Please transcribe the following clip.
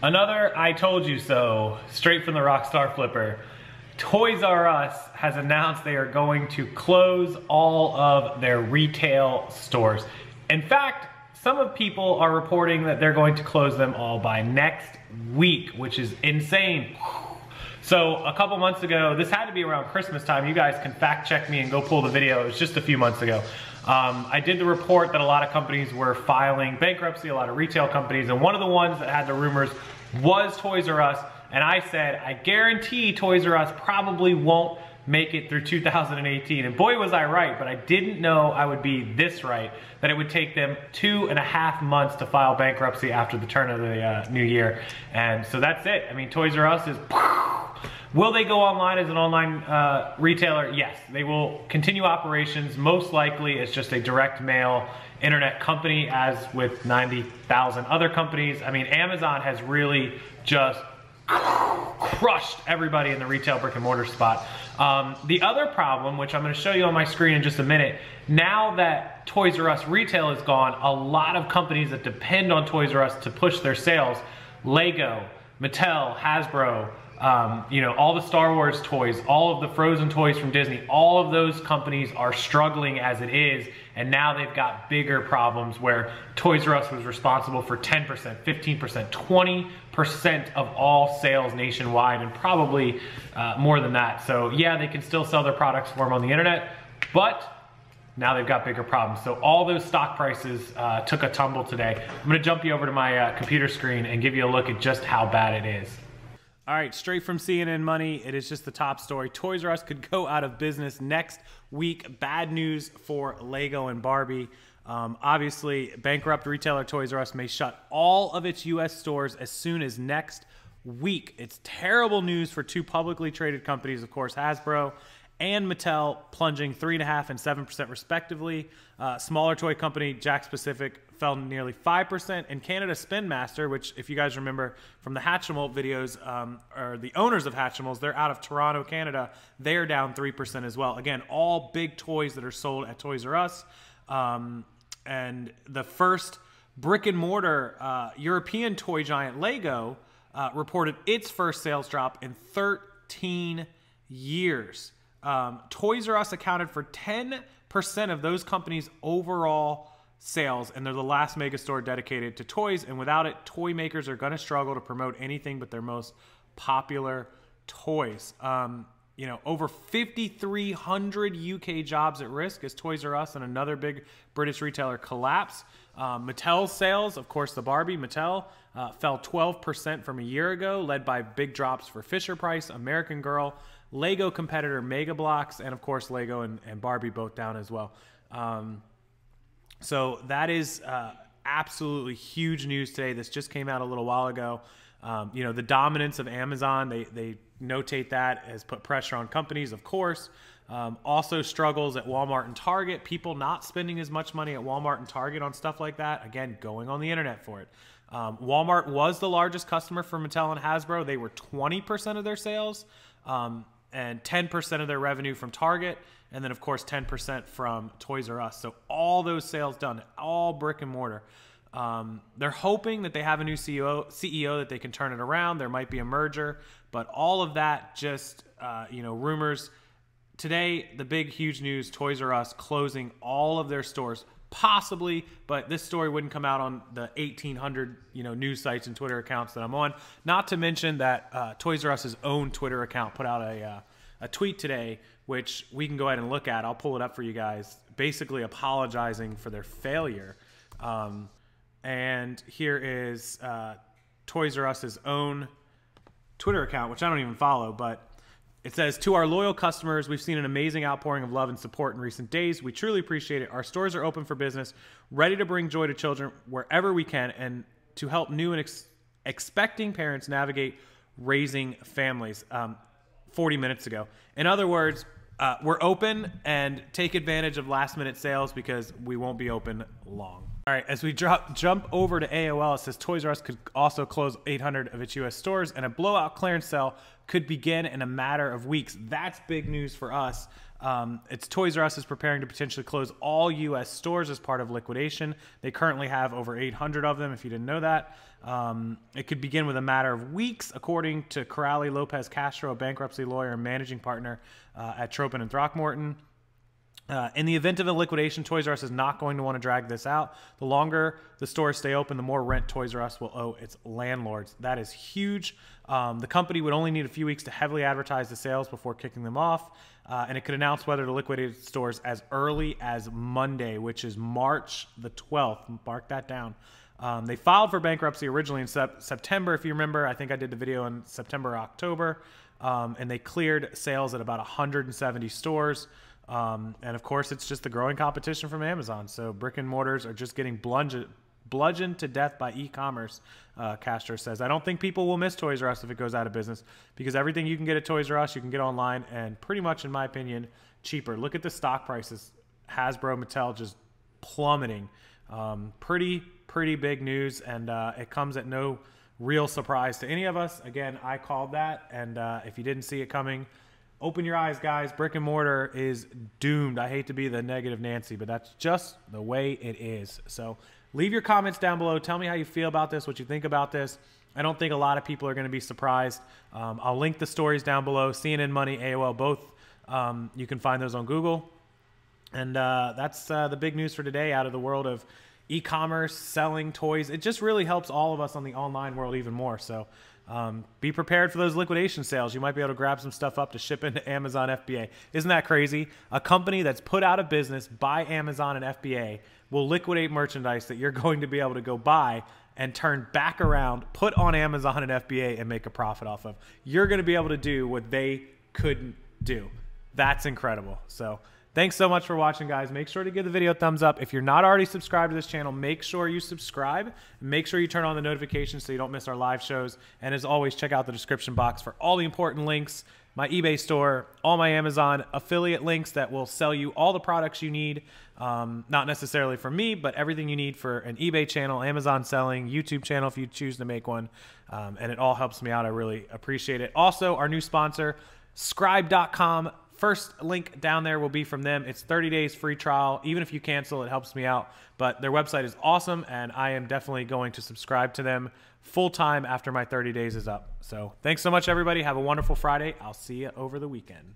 Another I told you so, straight from the Rockstarflipper. Toys R Us has announced they are going to close all of their retail stores. In fact, some of people are reporting that they're going to close them all by next week, which is insane. So a couple months ago, this had to be around Christmas time. You guys can fact check me and go pull the video. It was just a few months ago. I did the report that a lot of companies were filing bankruptcy, a lot of retail companies, and one of the ones that had the rumors was Toys R Us. And I said, I guarantee Toys R Us probably won't make it through 2018. And boy, was I right, but I didn't know I would be this right, that it would take them 2.5 months to file bankruptcy after the turn of the new year. And so that's it. I mean, Toys R Us is... Will they go online as an online retailer? Yes, they will continue operations. Most likely it's just a direct mail internet company, as with 90,000 other companies. I mean, Amazon has really just crushed everybody in the retail brick and mortar spot. The other problem, which I'm gonna show you on my screen in just a minute, now that Toys R Us retail is gone, a lot of companies that depend on Toys R Us to push their sales, Lego, Mattel, Hasbro, you know, all the Star Wars toys, all of the Frozen toys from Disney, all of those companies are struggling as it is, and now they've got bigger problems where Toys R Us was responsible for 10%, 15%, 20% of all sales nationwide, and probably more than that. So yeah, they can still sell their products for them on the internet, but now they've got bigger problems. So all those stock prices took a tumble today. I'm gonna jump you over to my computer screen and give you a look at just how bad it is. All right, straight from CNN Money, it is just the top story. Toys R Us could go out of business next week. Bad news for Lego and Barbie. Obviously, bankrupt retailer Toys R Us may shut all of its US stores as soon as next week. It's terrible news for two publicly traded companies, of course, Hasbro and Mattel, plunging 3.5% and 7% respectively. Smaller toy company Jakks Pacific fell nearly 5%, and Canada Spin Master, which if you guys remember from the Hatchimal videos, or the owners of Hatchimals, they're out of Toronto, Canada, they're down 3% as well. Again, all big toys that are sold at Toys R Us. And the first brick and mortar European toy giant Lego reported its first sales drop in 13 years. Toys R Us accounted for 10% of those companies' overall sales, and they're the last mega store dedicated to toys, and without it, toy makers are going to struggle to promote anything but their most popular toys. You know, over 5,300 UK jobs at risk as Toys R Us and another big British retailer collapse. Mattel's sales, of course, the Barbie, Mattel, fell 12% from a year ago, led by big drops for Fisher-Price, American Girl, Lego competitor Mega Bloks, and of course Lego and Barbie both down as well. So that is absolutely huge news today. This just came out a little while ago. You know, the dominance of Amazon, they notate that has put pressure on companies, of course. Also struggles at Walmart and Target. People not spending as much money at Walmart and Target on stuff like that. Again, going on the internet for it. Walmart was the largest customer for Mattel and Hasbro. They were 20% of their sales, and 10% of their revenue from Target. And then, of course, 10% from Toys R Us. So all those sales done, all brick and mortar. They're hoping that they have a new CEO that they can turn it around. There might be a merger. But all of that just, you know, rumors. Today, the big, huge news, Toys R Us closing all of their stores. Possibly, but this story wouldn't come out on the 1,800, you know, news sites and Twitter accounts that I'm on. Not to mention that Toys R Us's own Twitter account put out a tweet today, which we can go ahead and look at. I'll pull it up for you guys, basically apologizing for their failure. And here is Toys R Us's own Twitter account, which I don't even follow, but it says, "To our loyal customers, we've seen an amazing outpouring of love and support in recent days. We truly appreciate it. Our stores are open for business, ready to bring joy to children wherever we can, and to help new and expecting parents navigate raising families." 40 minutes ago. In other words, we're open, and take advantage of last-minute sales because we won't be open long. All right, as we jump over to AOL, it says Toys R Us could also close 800 of its U.S. stores, and a blowout clearance sale could begin in a matter of weeks. That's big news for us. It's Toys R Us is preparing to potentially close all U.S. stores as part of liquidation. They currently have over 800 of them, if you didn't know that. It could begin with a matter of weeks, according to Corrali Lopez Castro, a bankruptcy lawyer and managing partner at Tropin and Throckmorton. In the event of a liquidation, Toys R Us is not going to want to drag this out. The longer the stores stay open, the more rent Toys R Us will owe its landlords. That is huge. The company would only need a few weeks to heavily advertise the sales before kicking them off, and it could announce whether to liquidate its stores as early as Monday, which is March the 12th. Mark that down. They filed for bankruptcy originally in September, if you remember. I think I did the video in September or October, and they cleared sales at about 170 stores. And of course, it's just the growing competition from Amazon. So brick and mortars are just getting bludgeoned to death by e-commerce, Castro says. I don't think people will miss Toys R Us if it goes out of business, because everything you can get at Toys R Us, you can get online, and pretty much, in my opinion, cheaper. Look at the stock prices. Hasbro, Mattel just plummeting. Pretty big news, and it comes at no real surprise to any of us. Again, I called that, and if you didn't see it coming, open your eyes, guys. Brick and mortar is doomed. I hate to be the negative Nancy, but that's just the way it is. So leave your comments down below. Tell me how you feel about this, what you think about this. I don't think a lot of people are going to be surprised. I'll link the stories down below. CNN Money, AOL, both. You can find those on Google. And that's the big news for today out of the world of e-commerce, selling toys. It just really helps all of us on the online world even more. So be prepared for those liquidation sales. You might be able to grab some stuff up to ship into Amazon FBA. Isn't that crazy? A company that's put out of business by Amazon and FBA will liquidate merchandise that you're going to be able to go buy and turn back around, put on Amazon and FBA, and make a profit off of. You're going to be able to do what they couldn't do. That's incredible. So thanks so much for watching, guys. Make sure to give the video a thumbs up. If you're not already subscribed to this channel, make sure you subscribe. Make sure you turn on the notifications so you don't miss our live shows. And as always, check out the description box for all the important links, my eBay store, all my Amazon affiliate links that will sell you all the products you need. Not necessarily from me, but everything you need for an eBay channel, Amazon selling, YouTube channel if you choose to make one. And it all helps me out. I really appreciate it. Also, our new sponsor, Scribe.com. First link down there will be from them. It's 30 days free trial. Even if you cancel, it helps me out. But their website is awesome, and I am definitely going to subscribe to them full-time after my 30 days is up. So thanks so much, everybody. Have a wonderful Friday. I'll see you over the weekend.